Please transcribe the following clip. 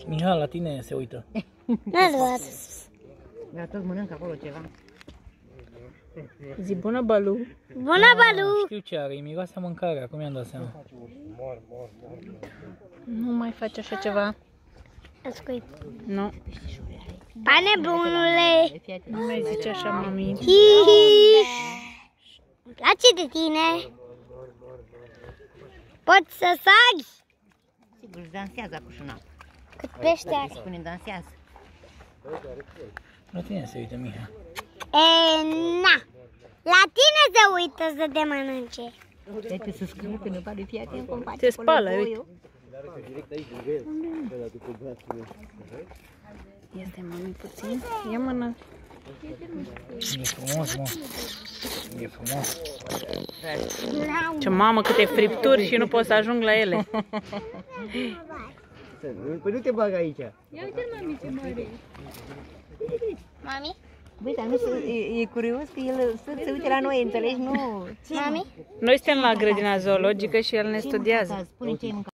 Mihal, la tine se uită. N-ați luat. Dar tot mănânc acolo ceva. Zi bună, Balu. Bună, Balu! Știu ce are, îi miroase a mâncare, acum mi-am dat seama. Nu mai faci așa ceva. Ascult. Nu. Pane bunule! Nu mai zice așa, mami. Hihi! Îmi place de tine? Poți să sagi? Sigur, își dansează acum și în apă. Cât pește are. Spune, dansează. La tine se uită, Miha. Na! La tine se uită să te mănânce. Uite să scrie pe năpare, fii atent cum face. Te spală, uite. Este, mami, puțin. Ia mână. E frumos, mă. E frumos. Ce mamă, câte fripturi și nu pot să ajung la ele. Păi nu te bag aici. Mami? Băi, dar nu e curios că el se uite la noi, înțelegi? Nu. Mami? Noi suntem la grădina zoologică și el ne studiază. Spune ce ai mâncat.